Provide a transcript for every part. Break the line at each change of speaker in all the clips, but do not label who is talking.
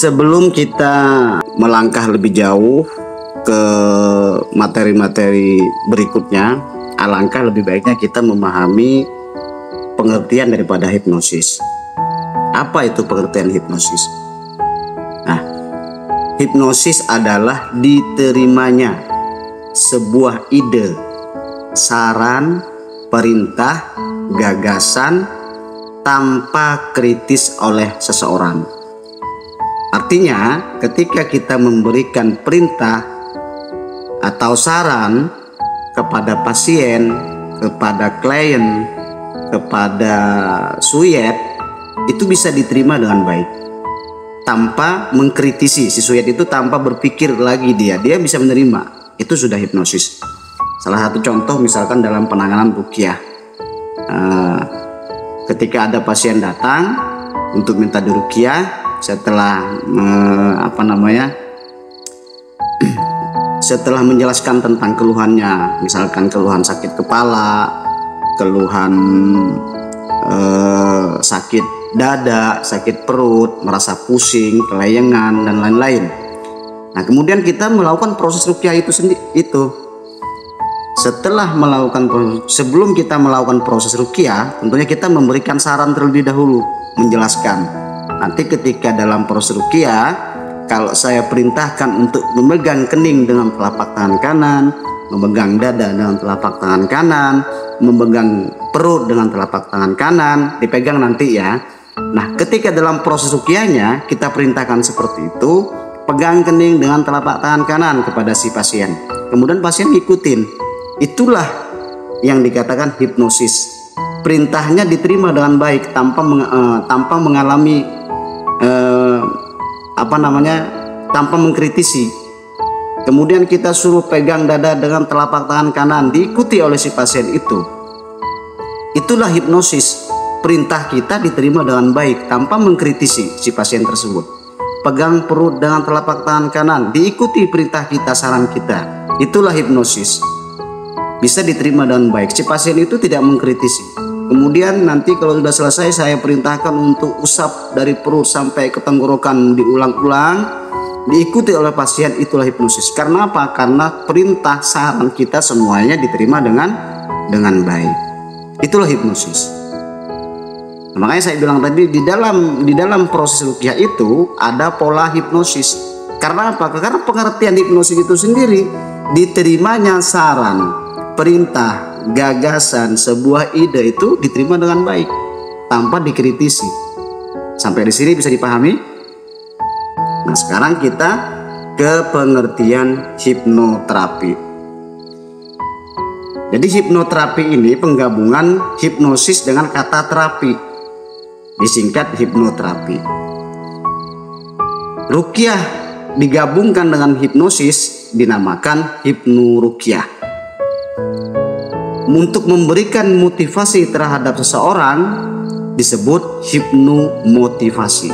Sebelum kita melangkah lebih jauh ke materi-materi berikutnya, alangkah lebih baiknya kita memahami pengertian daripada hipnosis. Apa itu pengertian hipnosis? Nah, hipnosis adalah diterimanya sebuah ide, saran, perintah, gagasan tanpa kritis oleh seseorang. Artinya, ketika kita memberikan perintah atau saran kepada pasien, kepada klien, kepada suyet, itu bisa diterima dengan baik tanpa mengkritisi. Si suyet itu tanpa berpikir lagi dia bisa menerima. Itu sudah hipnosis. Salah satu contoh misalkan dalam penanganan ruqyah, ketika ada pasien datang untuk minta diruqyah, setelah setelah menjelaskan tentang keluhannya, misalkan keluhan sakit kepala, keluhan sakit dada, sakit perut, merasa pusing, kelayangan dan lain-lain. Nah, kemudian kita melakukan proses ruqyah itu. Sebelum kita melakukan proses ruqyah, tentunya kita memberikan saran terlebih dahulu, menjelaskan. Nanti ketika dalam proses ruqyah, kalau saya perintahkan untuk memegang kening dengan telapak tangan kanan, memegang dada dengan telapak tangan kanan, memegang perut dengan telapak tangan kanan, dipegang nanti ya. Nah, ketika dalam proses ruqyahnya kita perintahkan seperti itu, pegang kening dengan telapak tangan kanan kepada si pasien. Kemudian pasien ngikutin. Itulah yang dikatakan hipnosis. Perintahnya diterima dengan baik tanpa mengalami tanpa mengkritisi. Kemudian kita suruh pegang dada dengan telapak tangan kanan, diikuti oleh si pasien itu. Itulah hipnosis. Perintah kita diterima dengan baik tanpa mengkritisi si pasien tersebut. Pegang perut dengan telapak tangan kanan, diikuti perintah kita, saran kita. Itulah hipnosis. Bisa diterima dengan baik. Si pasien itu tidak mengkritisi. Kemudian nanti kalau sudah selesai, saya perintahkan untuk usap dari perut sampai ke tenggorokan diulang-ulang, diikuti oleh pasien. Itulah hipnosis. Karena apa? Karena perintah, saran kita semuanya diterima dengan baik. Itulah hipnosis. Nah, makanya saya bilang tadi di dalam proses ruqyah itu ada pola hipnosis. Karena apa? Karena pengertian hipnosis itu sendiri diterimanya saran, perintah, gagasan, sebuah ide itu diterima dengan baik tanpa dikritisi. Sampai di sini bisa dipahami? Nah, sekarang kita ke pengertian hipnoterapi. Jadi hipnoterapi ini penggabungan hipnosis dengan kata terapi, disingkat hipnoterapi. Ruqyah digabungkan dengan hipnosis dinamakan hipnoruqyah. Untuk memberikan motivasi terhadap seseorang disebut hipnomotivasi.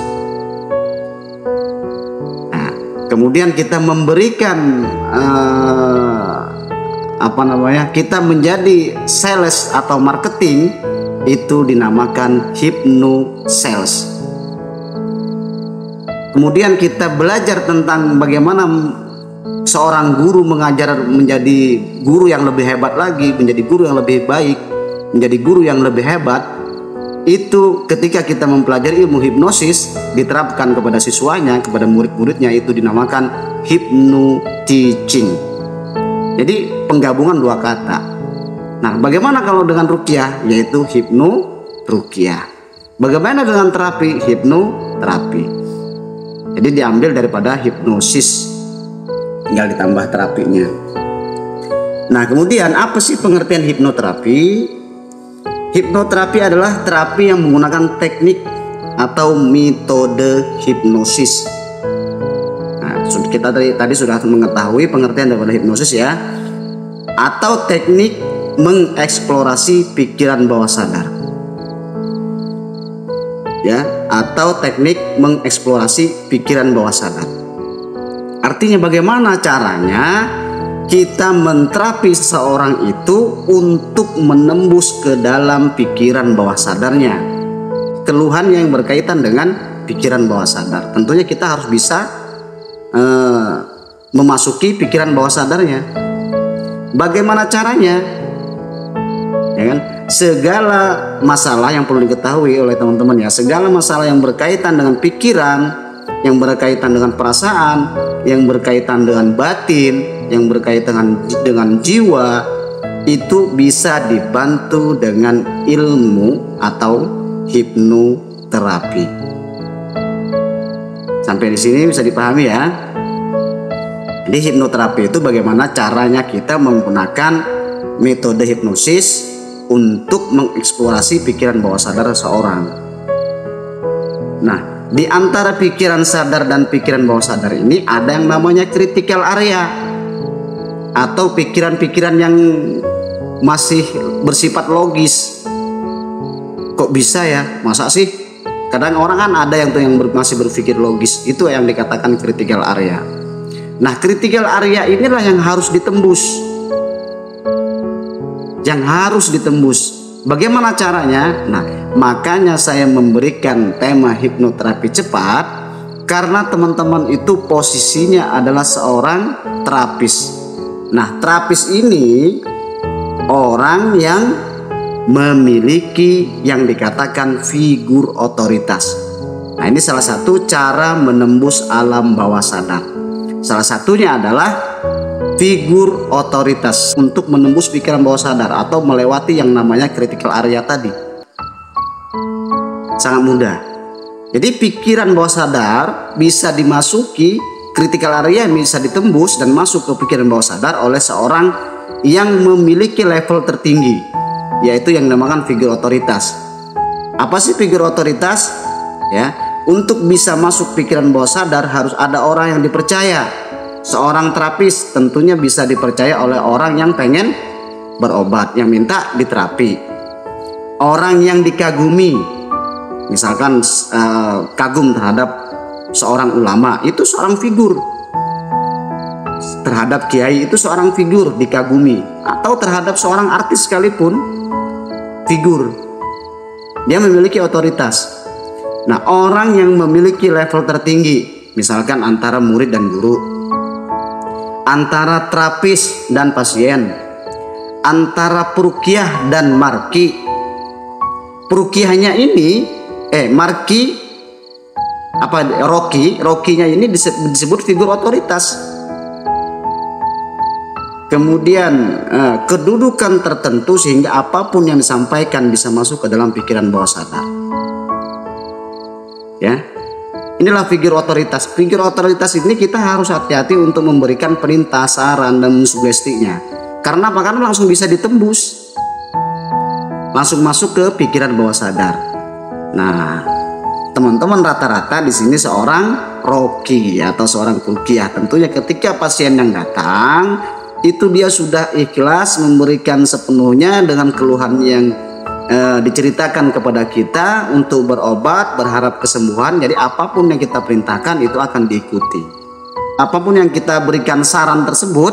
Nah, kemudian kita memberikan kita menjadi sales atau marketing, itu dinamakan hipnosales. Kemudian kita belajar tentang bagaimana seorang guru mengajar menjadi guru yang lebih hebat lagi, menjadi guru yang lebih baik, menjadi guru yang lebih hebat. Itu ketika kita mempelajari ilmu hipnosis diterapkan kepada siswanya, kepada murid-muridnya, itu dinamakan hypno-teaching. Jadi penggabungan dua kata. Nah, bagaimana kalau dengan ruqyah? Yaitu hipnoruqyah. Bagaimana dengan terapi? Hipnoterapi. Jadi diambil daripada hipnosis, tinggal ditambah terapinya. Nah, kemudian apa sih pengertian hipnoterapi? Hipnoterapi adalah terapi yang menggunakan teknik atau metode hipnosis. Nah, kita tadi sudah mengetahui pengertian daripada hipnosis ya. Atau teknik mengeksplorasi pikiran bawah sadar. Ya, atau teknik mengeksplorasi pikiran bawah sadar. Artinya bagaimana caranya kita menterapi seseorang itu untuk menembus ke dalam pikiran bawah sadarnya, keluhan yang berkaitan dengan pikiran bawah sadar. Tentunya kita harus bisa memasuki pikiran bawah sadarnya. Bagaimana caranya? Ya kan? Segala masalah yang perlu diketahui oleh teman-teman ya, segala masalah yang berkaitan dengan pikiran, yang berkaitan dengan perasaan, yang berkaitan dengan batin, yang berkaitan dengan jiwa, itu bisa dibantu dengan ilmu atau hipnoterapi. Sampai di sini bisa dipahami ya. Jadi hipnoterapi itu bagaimana caranya kita menggunakan metode hipnosis untuk mengeksplorasi pikiran bawah sadar seseorang. Nah, di antara pikiran sadar dan pikiran bawah sadar ini ada yang namanya critical area, atau pikiran-pikiran yang masih bersifat logis. Kok bisa ya? Masa sih? Kadang orang kan ada yang masih berpikir logis. Itu yang dikatakan critical area. Nah, critical area inilah yang harus ditembus. Yang harus ditembus. Bagaimana caranya? Nah, makanya saya memberikan tema hipnoterapi cepat, karena teman-teman itu posisinya adalah seorang terapis. Nah, terapis ini orang yang memiliki yang dikatakan figur otoritas. Nah, ini salah satu cara menembus alam bawah sadar. Salah satunya adalah figur otoritas untuk menembus pikiran bawah sadar atau melewati yang namanya critical area tadi. Sangat mudah. Jadi pikiran bawah sadar bisa dimasuki, critical area bisa ditembus dan masuk ke pikiran bawah sadar oleh seorang yang memiliki level tertinggi, yaitu yang dinamakan figur otoritas. Apa sih figur otoritas? Ya, untuk bisa masuk pikiran bawah sadar harus ada orang yang dipercaya. Seorang terapis tentunya bisa dipercaya oleh orang yang pengen berobat, yang minta diterapi. Orang yang dikagumi, misalkan kagum terhadap seorang ulama, itu seorang figur. Terhadap kiai itu seorang figur, dikagumi. Atau terhadap seorang artis sekalipun, figur. Dia memiliki otoritas. Nah, orang yang memiliki level tertinggi, misalkan antara murid dan guru, antara terapis dan pasien, antara peruqyah dan marki. Peruqyahnya ini marki rokinya ini disebut figur otoritas. Kemudian kedudukan tertentu sehingga apapun yang disampaikan bisa masuk ke dalam pikiran bawah sadar. Ya. Inilah figur otoritas. Figur otoritas ini kita harus hati-hati untuk memberikan perintah, saran, dan sugestinya. Karena apa? Karena langsung bisa ditembus. Langsung masuk ke pikiran bawah sadar. Nah, teman-teman rata-rata di sini seorang roki atau seorang ruqyah. Tentunya ketika pasien yang datang, itu dia sudah ikhlas memberikan sepenuhnya dengan keluhan yang diceritakan kepada kita untuk berobat, berharap kesembuhan. Jadi apapun yang kita perintahkan itu akan diikuti. Apapun yang kita berikan saran tersebut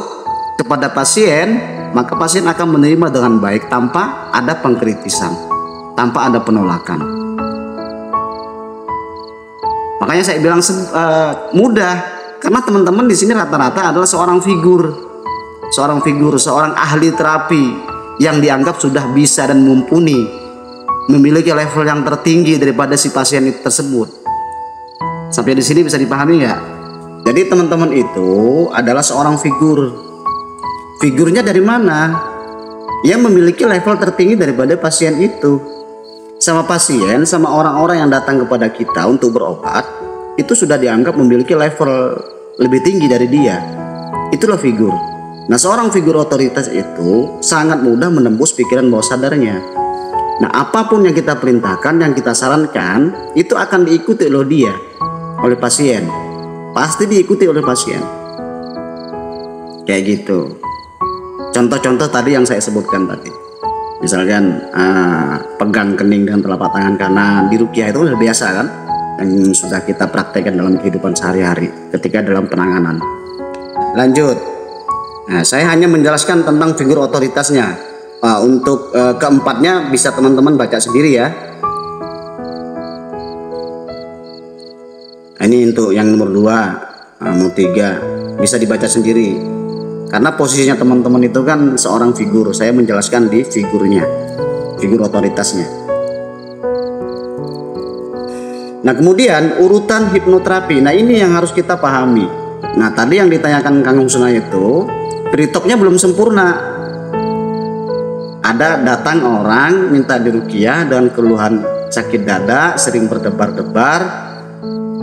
kepada pasien, maka pasien akan menerima dengan baik tanpa ada pengkritisan, tanpa ada penolakan. Makanya saya bilang mudah, karena teman-teman di sini rata-rata adalah seorang ahli terapi yang dianggap sudah bisa dan mumpuni, memiliki level yang tertinggi daripada si pasien itu tersebut. Sampai di sini bisa dipahami nggak? Jadi teman-teman itu adalah seorang figur. Figurnya dari mana? Yang memiliki level tertinggi daripada pasien itu. Sama pasien, sama orang-orang yang datang kepada kita untuk berobat, itu sudah dianggap memiliki level lebih tinggi dari dia. Itulah figur. Nah, seorang figur otoritas itu sangat mudah menembus pikiran bawah sadarnya. Nah, apapun yang kita perintahkan, yang kita sarankan, itu akan diikuti oleh dia, oleh pasien. Pasti diikuti oleh pasien. Kayak gitu. Contoh-contoh tadi yang saya sebutkan tadi. Misalkan pegang kening dengan telapak tangan kanan, di ruqyah itu udah biasa kan? Yang sudah kita praktekkan dalam kehidupan sehari-hari ketika dalam penanganan. Lanjut. Nah, saya hanya menjelaskan tentang figur otoritasnya. Untuk keempatnya bisa teman-teman baca sendiri ya. Ini untuk yang nomor 2, nomor 3 bisa dibaca sendiri. Karena posisinya teman-teman itu kan seorang figur. Saya menjelaskan di figurnya, figur otoritasnya. Nah, kemudian urutan hipnoterapi. Nah, ini yang harus kita pahami. Nah, tadi yang ditanyakan Kang Husna itu, peritoknya belum sempurna. Ada datang orang minta diruqyah dengan keluhan sakit dada, sering berdebar-debar,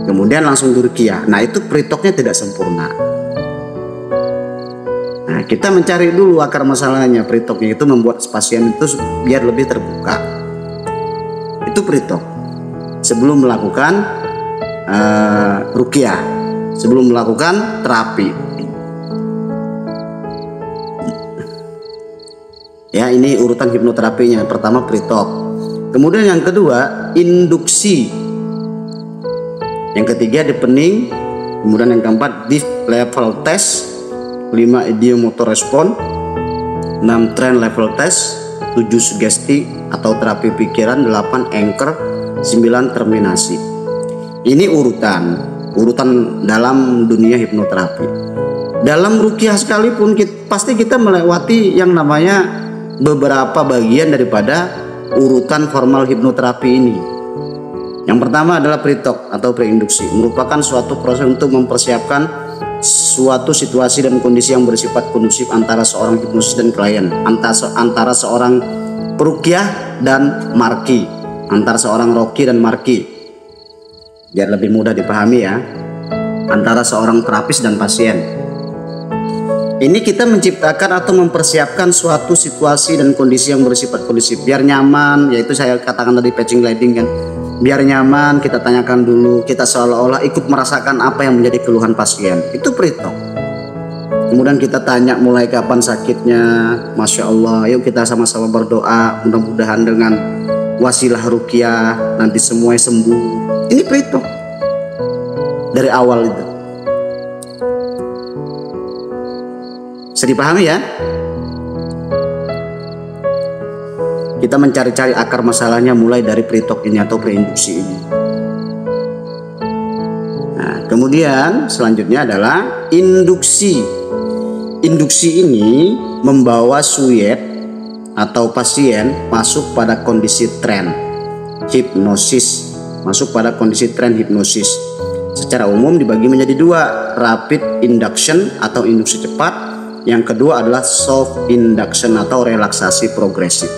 kemudian langsung diruqyah. Nah, itu peritoknya tidak sempurna. Nah, kita mencari dulu akar masalahnya. Peritoknya itu membuat pasien itu biar lebih terbuka. Itu peritok. Sebelum melakukan ruqyah, sebelum melakukan terapi. Ya, ini urutan hipnoterapinya. Pertama peritok. Kemudian yang kedua induksi. Yang ketiga deepening. Kemudian yang keempat deep level test. 5 idiomotor respon. 6 trend level test. 7 sugesti atau terapi pikiran. 8 anchor. 9 terminasi. Ini urutan dalam dunia hipnoterapi. Dalam ruqyah sekalipun pasti kita melewati yang namanya beberapa bagian daripada urutan formal hipnoterapi ini. Yang pertama adalah pre-talk atau preinduksi, merupakan suatu proses untuk mempersiapkan suatu situasi dan kondisi yang bersifat kondusif antara seorang hipnosis dan klien, antara seorang peruqyah dan marki, antara seorang roki dan marki, biar lebih mudah dipahami ya, antara seorang terapis dan pasien. Ini kita menciptakan atau mempersiapkan suatu situasi dan kondisi yang bersifat kondusif biar nyaman, yaitu saya katakan tadi patching gliding kan, biar nyaman. Kita tanyakan dulu, kita seolah-olah ikut merasakan apa yang menjadi keluhan pasien. Itu pre-talk. Kemudian kita tanya mulai kapan sakitnya, Masya Allah, yuk kita sama-sama berdoa, mudah-mudahan dengan wasilah ruqyah nanti semuanya sembuh. Ini pre-talk dari awal itu. Bisa dipahami ya? Kita mencari-cari akar masalahnya mulai dari pre-talk ini atau preinduksi ini. Nah, kemudian selanjutnya adalah induksi. Induksi ini membawa subjek atau pasien masuk pada kondisi tren hipnosis. Masuk pada kondisi tren hipnosis. Secara umum dibagi menjadi 2, rapid induction atau induksi cepat. Yang kedua adalah soft induction atau relaksasi progresif.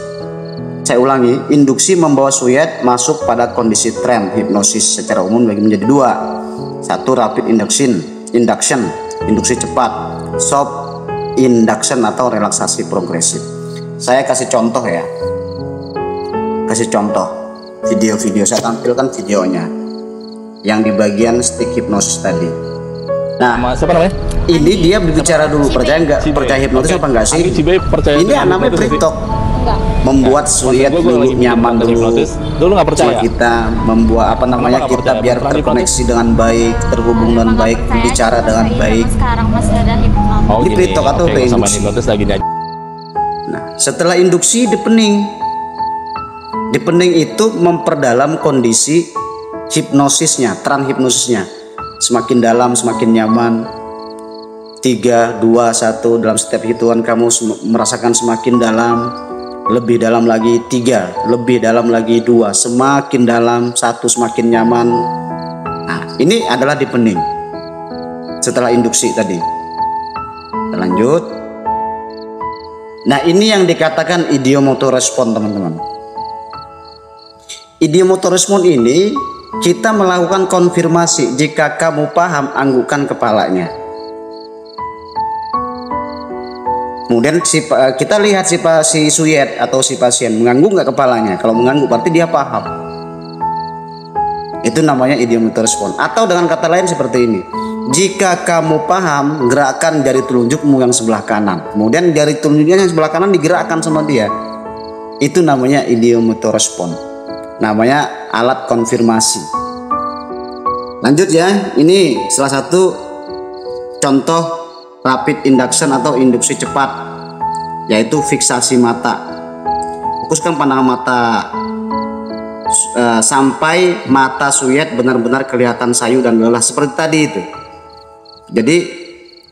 Saya ulangi, induksi membawa subjek masuk pada kondisi tren hipnosis. Secara umum dibagi menjadi 2. 1 rapid induction, induksi cepat. Soft induction atau relaksasi progresif. Saya kasih contoh ya. Kasih contoh video-video, saya tampilkan videonya yang di bagian stick hipnosis tadi. Nah, siapa namanya? Ini dia berbicara dulu, percaya nggak? Percaya hipnotis apa enggak sih? Ini namanya pre-talk. Membuat subjek dulu nyaman dulu.
Dulu nggak percaya.
Kita membuat apa namanya, kita biar terkoneksi dengan baik, terhubung dengan baik, bicara dengan baik. Ini pre-talk atau preinduksi. Nah, setelah induksi deepening. Deepening itu memperdalam kondisi hipnosisnya, tran hipnosisnya. Semakin dalam, semakin nyaman. 3, 2, 1 dalam setiap hitungan kamu merasakan semakin dalam, lebih dalam lagi 3, lebih dalam lagi 2, semakin dalam 1, semakin nyaman. Nah, ini adalah deepening setelah induksi tadi. Kita lanjut. Nah, ini yang dikatakan idiomotor respon, teman-teman. Idiomotor respon ini kita melakukan konfirmasi. Jika kamu paham, anggukkan kepalanya. Kemudian kita lihat si subjek atau si pasien mengangguk nggak kepalanya. Kalau mengangguk berarti dia paham. Itu namanya idiomotor respon. Atau dengan kata lain seperti ini. Jika kamu paham, gerakkan jari telunjukmu yang sebelah kanan. Kemudian jari telunjuknya yang sebelah kanan digerakkan sama dia. Itu namanya idiomotor respon. Namanya alat konfirmasi. Lanjut ya. Ini salah satu contoh rapid induction atau induksi cepat, yaitu fiksasi mata. Fokuskan pandangan mata sampai mata suyet benar-benar kelihatan sayu dan lelah seperti tadi itu. Jadi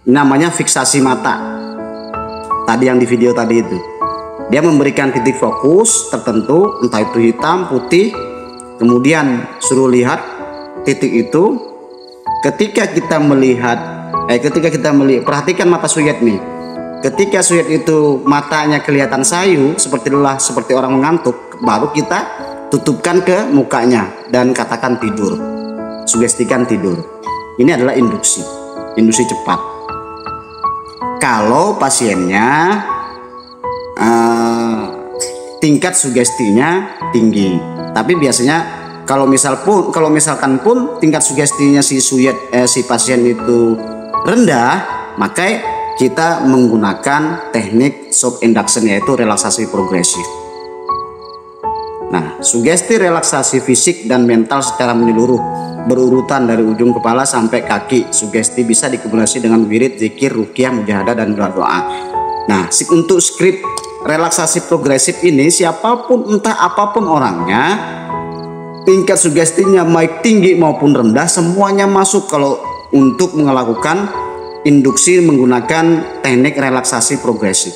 namanya fiksasi mata. Tadi yang di video tadi itu. Dia memberikan titik fokus tertentu, entah itu hitam, putih, kemudian suruh lihat titik itu. Ketika kita melihat, perhatikan mata suyet nih. Ketika suyet itu matanya kelihatan sayu, seperti lelah, seperti orang mengantuk, baru kita tutupkan ke mukanya dan katakan tidur. Sugestikan tidur. Ini adalah induksi cepat. Kalau pasiennya tingkat sugestinya tinggi, tapi biasanya kalau misalkan pun tingkat sugestinya si pasien itu rendah, maka kita menggunakan teknik shock induction, yaitu relaksasi progresif. Nah, sugesti relaksasi fisik dan mental secara menyeluruh berurutan dari ujung kepala sampai kaki. Sugesti bisa dikombinasi dengan wirid, zikir, ruqyah, mujahadah, dan doa. Nah, untuk skrip relaksasi progresif ini, siapapun entah apapun orangnya, tingkat sugestinya baik tinggi maupun rendah, semuanya masuk kalau untuk melakukan induksi menggunakan teknik relaksasi progresif.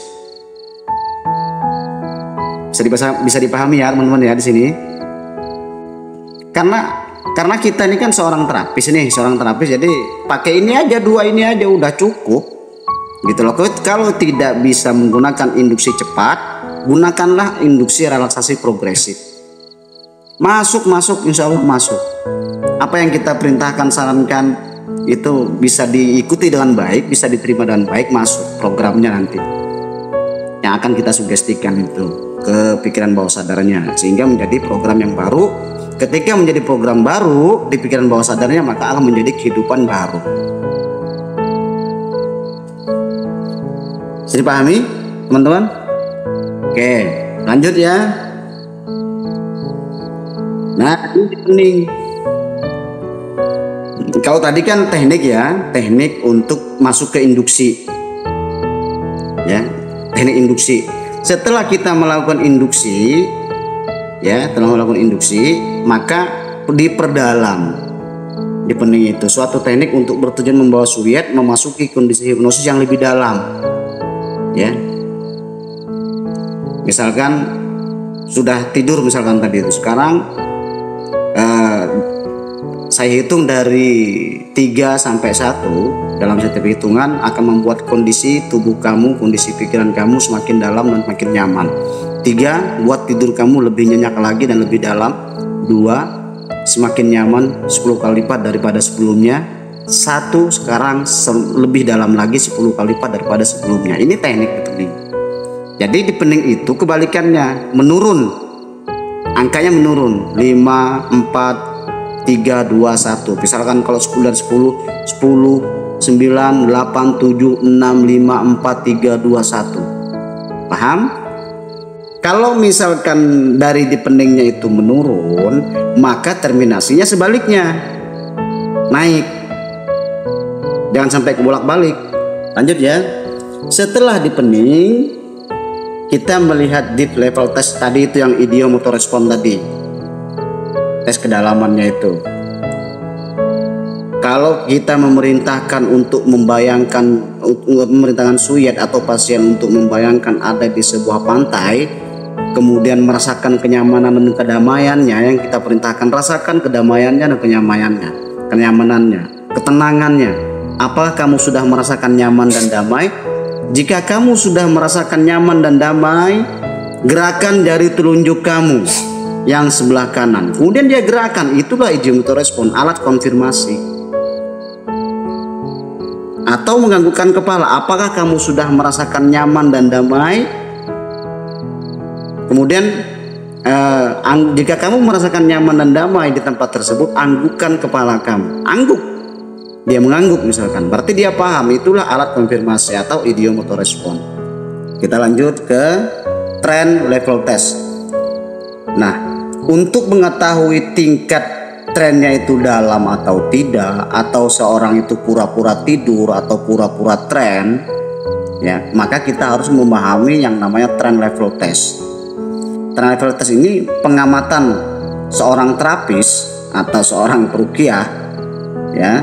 Bisa dipahami ya teman-teman ya di sini. Karena kita ini kan seorang terapis, jadi pakai ini aja, 2 ini aja udah cukup. Gitu loh. Kalau tidak bisa menggunakan induksi cepat, gunakanlah induksi relaksasi progresif. Masuk, insya Allah masuk. Apa yang kita perintahkan, sarankan itu bisa diikuti dengan baik, bisa diterima dengan baik, masuk programnya nanti. Yang akan kita sugestikan itu ke pikiran bawah sadarnya, sehingga menjadi program yang baru. Ketika menjadi program baru di pikiran bawah sadarnya, maka akan menjadi kehidupan baru. Bisa dipahami teman-teman? Oke, lanjut ya. Nah, ini penting. Kalau tadi kan teknik untuk masuk ke induksi. Ya, teknik induksi. Setelah kita melakukan induksi, maka diperdalam di pening itu suatu teknik untuk bertujuan membawa suyet memasuki kondisi hipnosis yang lebih dalam. Ya, misalkan sudah tidur misalkan tadi itu, sekarang saya hitung dari 3 sampai 1. Dalam setiap hitungan akan membuat kondisi tubuh kamu, kondisi pikiran kamu semakin dalam dan semakin nyaman. 3, buat tidur kamu lebih nyenyak lagi dan lebih dalam. 2, semakin nyaman 10 kali lipat daripada sebelumnya. 1, sekarang lebih dalam lagi 10 kali lipat daripada sebelumnya. Ini teknik pening. Jadi di pening itu kebalikannya, menurun. Angkanya menurun. 5, 4, 3, 2, 1. Misalkan kalau 10 dan 10, 9, 8, 7, 6, 5, 4, 3, 2, 1. Paham? Kalau misalkan dari di peningnya itu menurun, maka terminasinya sebaliknya, naik. Jangan sampai kebolak-balik. Lanjut ya. Setelah di pening, kita melihat deep level test tadi itu, yang idiomotor respon tadi. Tes kedalamannya itu. Kalau kita memerintahkan untuk memerintahkan suyet atau pasien untuk membayangkan ada di sebuah pantai, kemudian merasakan kenyamanan dan kedamaiannya, yang kita perintahkan rasakan kedamaiannya dan kenyamanannya, ketenangannya. Apakah kamu sudah merasakan nyaman dan damai? Jika kamu sudah merasakan nyaman dan damai, gerakan jari telunjuk kamu yang sebelah kanan, kemudian dia gerakan, itulah idiomotor respon, alat konfirmasi. Atau menganggukkan kepala, apakah kamu sudah merasakan nyaman dan damai? Kemudian jika kamu merasakan nyaman dan damai di tempat tersebut, anggukkan kepala kamu. Angguk. Dia mengangguk misalkan, berarti dia paham. Itulah alat konfirmasi atau idiomotor respon. Kita lanjut ke trend level test. Nah, untuk mengetahui tingkat trennya itu dalam atau tidak, atau seorang itu pura-pura tidur atau pura-pura tren, ya, maka kita harus memahami yang namanya trend level test. Trend level test ini pengamatan seorang terapis atau seorang peruqyah ya,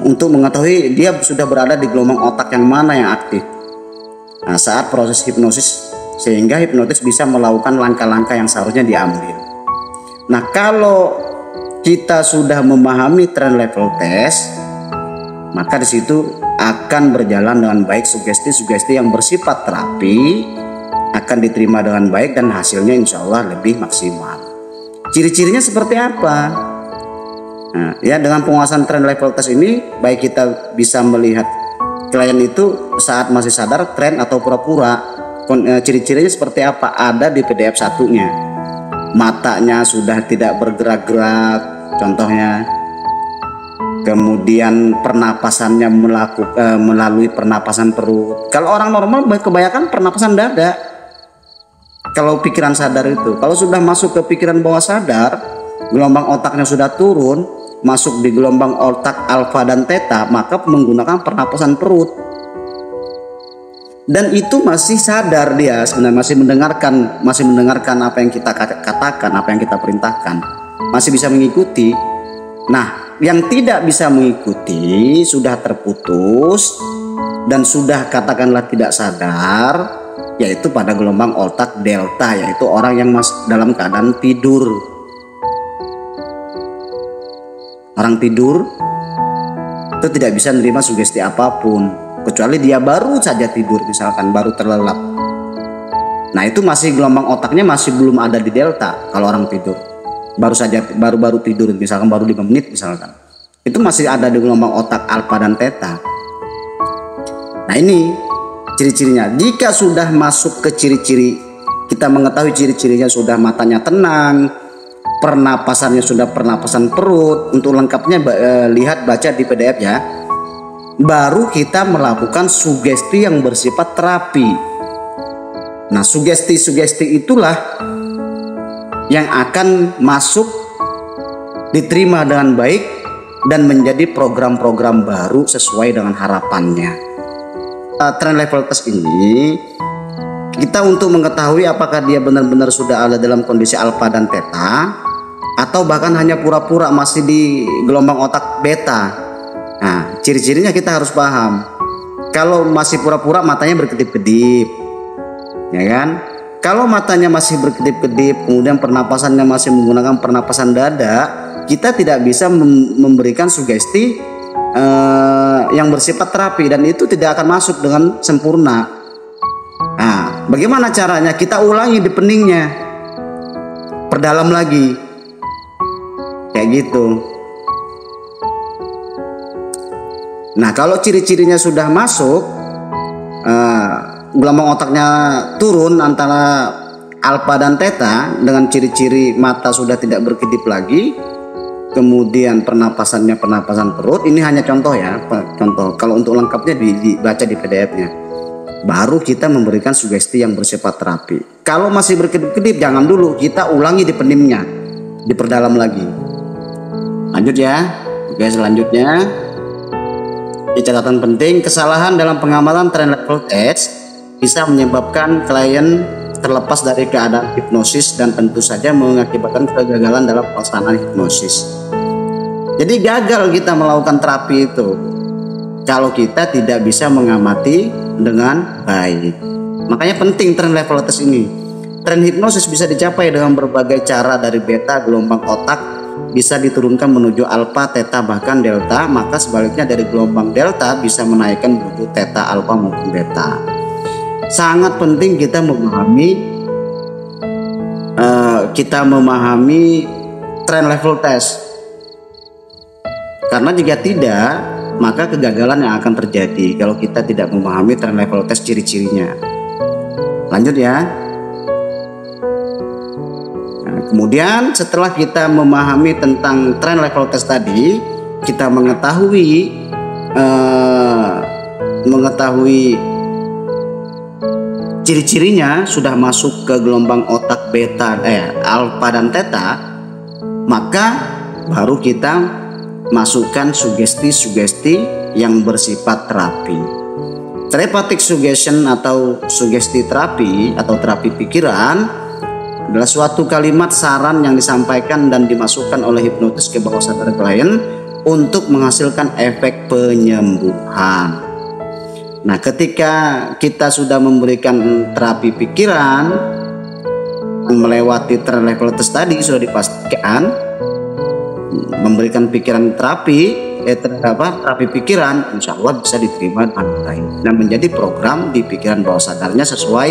untuk mengetahui dia sudah berada di gelombang otak yang mana yang aktif. Nah, saat proses hipnosis, sehingga hipnotis bisa melakukan langkah-langkah yang seharusnya diambil. Nah, kalau kita sudah memahami trend level test, maka di situ akan berjalan dengan baik. Sugesti-sugesti yang bersifat terapi akan diterima dengan baik dan hasilnya insya Allah lebih maksimal. Ciri-cirinya seperti apa? Nah, ya, dengan penguasaan trend level test ini, baik kita bisa melihat klien itu saat masih sadar, tren atau pura-pura. Ciri-cirinya seperti apa? Ada di PDF satunya. Matanya sudah tidak bergerak-gerak, contohnya. Kemudian pernapasannya melalui pernapasan perut. Kalau orang normal kebanyakan pernapasan dada. Kalau pikiran sadar itu, kalau sudah masuk ke pikiran bawah sadar, gelombang otaknya sudah turun, masuk di gelombang otak alfa dan theta, maka menggunakan pernapasan perut. Dan itu masih sadar dia, sebenarnya masih mendengarkan apa yang kita katakan, apa yang kita perintahkan, masih bisa mengikuti. Nah, yang tidak bisa mengikuti sudah terputus dan sudah katakanlah tidak sadar, yaitu pada gelombang otak delta, yaitu orang yang dalam keadaan tidur. Orang tidur itu tidak bisa menerima sugesti apapun, kecuali dia baru saja tidur, misalkan baru terlelap. Nah, itu masih gelombang otaknya masih belum ada di delta. Kalau orang tidur baru tidur, misalkan baru 5 menit misalkan, itu masih ada di gelombang otak alfa dan theta. Nah, ini ciri-cirinya. Jika sudah masuk ke ciri-ciri, kita mengetahui ciri-cirinya, sudah matanya tenang, pernapasannya sudah pernapasan perut. Untuk lengkapnya lihat, baca di PDF ya. Baru kita melakukan sugesti yang bersifat terapi. Nah, sugesti-sugesti itulah yang akan masuk, diterima dengan baik dan menjadi program-program baru sesuai dengan harapannya. Trend level test ini kita untuk mengetahui apakah dia benar-benar sudah ada dalam kondisi alfa dan theta, atau bahkan hanya pura-pura masih di gelombang otak beta. Nah, ciri-cirinya kita harus paham. Kalau masih pura-pura, matanya berkedip-kedip, ya kan? Kalau matanya masih berkedip-kedip, kemudian pernapasannya masih menggunakan pernapasan dada, kita tidak bisa memberikan sugesti yang bersifat terapi, dan itu tidak akan masuk dengan sempurna. Nah, bagaimana caranya? Kita ulangi deepeningnya, perdalam lagi, kayak gitu. Nah, kalau ciri-cirinya sudah masuk, gelombang otaknya turun antara alfa dan theta dengan ciri-ciri mata sudah tidak berkedip lagi, kemudian pernapasannya pernapasan perut. Ini hanya contoh ya, contoh. Kalau untuk lengkapnya dibaca di PDF-nya. Baru kita memberikan sugesti yang bersifat terapi. Kalau masih berkedip-kedip, jangan dulu, kita ulangi deepeningnya, diperdalam lagi. Lanjut ya. Oke, selanjutnya, catatan penting, kesalahan dalam pengamatan trend level test bisa menyebabkan klien terlepas dari keadaan hipnosis dan tentu saja mengakibatkan kegagalan dalam pelaksanaan hipnosis. Jadi gagal kita melakukan terapi itu kalau kita tidak bisa mengamati dengan baik. Makanya penting trend level test ini. Trend hipnosis bisa dicapai dengan berbagai cara, dari beta gelombang otak bisa diturunkan menuju alfa, theta, bahkan delta. Maka sebaliknya dari gelombang delta bisa menaikkan menuju theta, alfa maupun beta. Sangat penting kita memahami trend level test, karena jika tidak, maka kegagalan yang akan terjadi kalau kita tidak memahami trend level test ciri-cirinya. Lanjut ya. Nah, kemudian setelah kita memahami tentang trend level test tadi, kita mengetahui ciri-cirinya sudah masuk ke gelombang otak beta, alfa dan theta, maka baru kita masukkan sugesti-sugesti yang bersifat terapi. Therapeutic suggestion atau sugesti terapi atau terapi pikiran adalah suatu kalimat saran yang disampaikan dan dimasukkan oleh hipnotis ke bawah sadar klien untuk menghasilkan efek penyembuhan. Nah, ketika kita sudah memberikan terapi pikiran, melewati level tes tadi sudah dipastikan, memberikan pikiran terapi pikiran, insya Allah bisa diterima dengan baik dan menjadi program di pikiran bawah sadarnya sesuai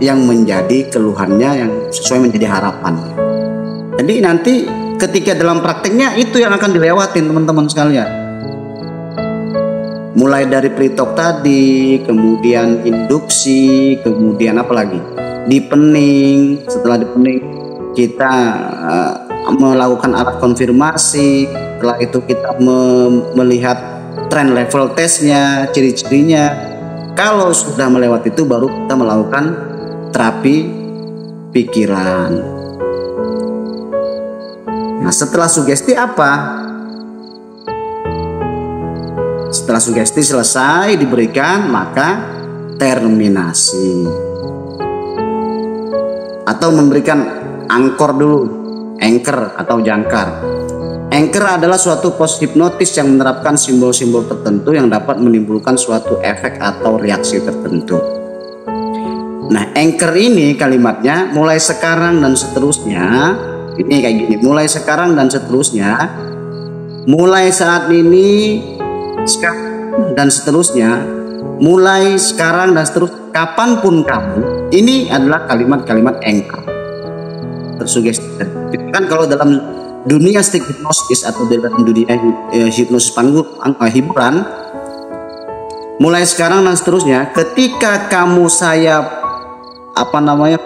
yang menjadi keluhannya, yang sesuai menjadi harapannya. Jadi nanti ketika dalam prakteknya itu yang akan dilewatin teman-teman sekalian. Mulai dari pre-talk tadi, kemudian induksi, kemudian apa lagi? Deepening. Setelah deepening kita melakukan alat konfirmasi. Setelah itu kita melihat trend level tesnya, ciri-cirinya. Kalau sudah melewati itu baru kita melakukan terapi pikiran. Nah, setelah sugesti apa? Setelah sugesti selesai diberikan, maka terminasi. Atau memberikan angkor dulu, anchor atau jangkar. Anchor adalah suatu pos hipnotis yang menerapkan simbol-simbol tertentu yang dapat menimbulkan suatu efek atau reaksi tertentu. Nah, anchor ini kalimatnya mulai sekarang dan seterusnya. Ini kayak gini, mulai sekarang dan seterusnya. Mulai saat ini dan seterusnya, mulai sekarang dan seterusnya, kapanpun kamu. Ini adalah kalimat-kalimat anchor tersugesti. Kan kalau dalam dunia stick hipnosis atau dalam dunia hipnosis hiburan, mulai sekarang dan seterusnya, ketika kamu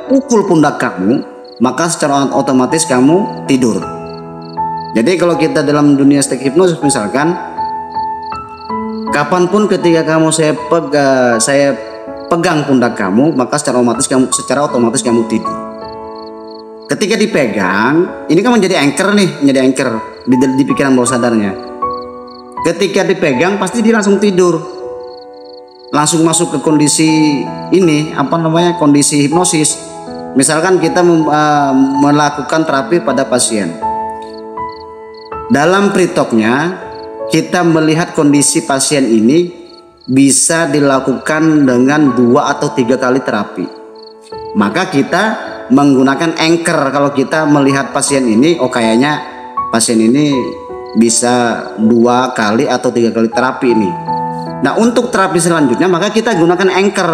pukul pundak kamu, maka secara otomatis kamu tidur. Jadi kalau kita dalam dunia stick hipnosis misalkan, kapanpun ketika saya pegang pundak kamu, maka secara otomatis kamu tidur. Ketika dipegang, ini kan menjadi anchor di pikiran bawah sadarnya. Ketika dipegang pasti dia langsung tidur, langsung masuk ke kondisi kondisi hipnosis. Misalkan kita melakukan terapi pada pasien. Dalam pre-talknya kita melihat kondisi pasien ini bisa dilakukan dengan 2 atau 3 kali terapi. Maka kita menggunakan anchor. Kalau kita melihat pasien ini, kayaknya pasien ini bisa 2 kali atau 3 kali terapi ini. Nah, untuk terapi selanjutnya maka kita gunakan anchor.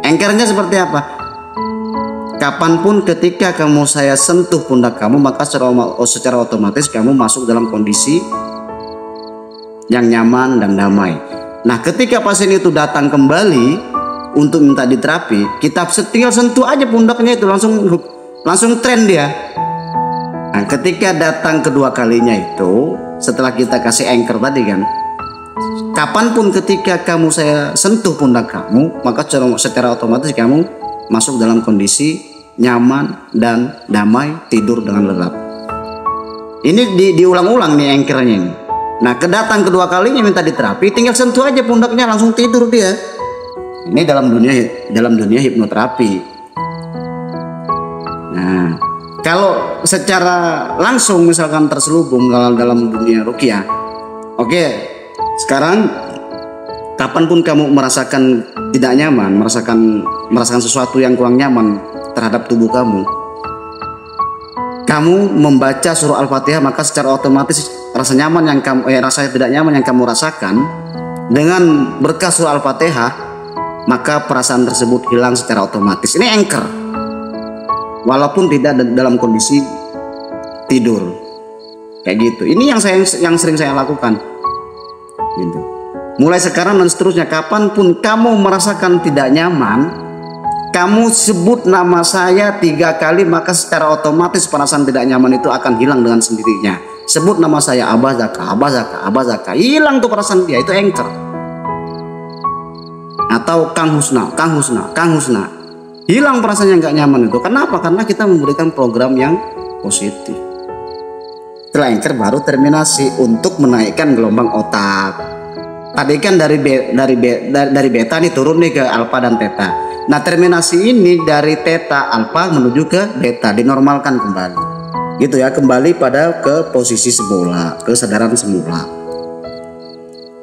Anchornya seperti apa? Kapanpun ketika saya sentuh pundak kamu, maka secara otomatis kamu masuk dalam kondisi yang nyaman dan damai. Nah, ketika pasien itu datang kembali untuk minta diterapi, kita tinggal sentuh aja pundaknya itu langsung tren dia. Nah, ketika datang kedua kalinya itu, setelah kita kasih anchor tadi kan, kapanpun ketika saya sentuh pundak kamu, maka secara otomatis kamu masuk dalam kondisi nyaman dan damai, tidur dengan lelap. Ini diulang-ulang nih anchornya ini. Nah, kedatang kedua kalinya minta diterapi, tinggal sentuh aja pundaknya langsung tidur dia. Ini dalam dunia hipnoterapi. Nah, kalau secara langsung misalkan terselubung dalam dunia ruqyah, sekarang kapanpun kamu merasakan tidak nyaman, merasakan sesuatu yang kurang nyaman terhadap tubuh kamu membaca surah Al-Fatihah, maka secara otomatis rasa tidak nyaman yang kamu rasakan dengan berkah surah Al-Fatihah, maka perasaan tersebut hilang secara otomatis. Ini anchor, walaupun tidak dalam kondisi tidur, kayak gitu. Ini yang sering saya lakukan. Gitu. Mulai sekarang dan seterusnya, kapanpun kamu merasakan tidak nyaman, kamu sebut nama saya 3 kali, maka secara otomatis perasaan tidak nyaman itu akan hilang dengan sendirinya. Sebut nama saya Abah Zaka, hilang tuh perasaan dia, itu anchor. Atau Kang Husna, hilang perasaan yang gak nyaman itu. Kenapa? Karena kita memberikan program yang positif. Setelah anchor baru terminasi untuk menaikkan gelombang otak. Tadi kan dari beta nih turun nih ke alfa dan theta. Nah, terminasi ini dari theta alfa menuju ke beta, dinormalkan kembali. Gitu ya, kembali pada ke posisi semula, kesadaran semula.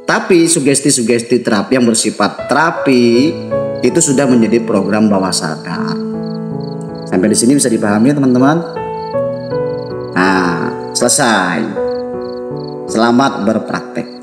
Tapi sugesti-sugesti terapi yang bersifat terapi itu sudah menjadi program bawah sadar. Sampai di sini bisa dipahami teman-teman? Nah, selesai. Selamat berpraktek.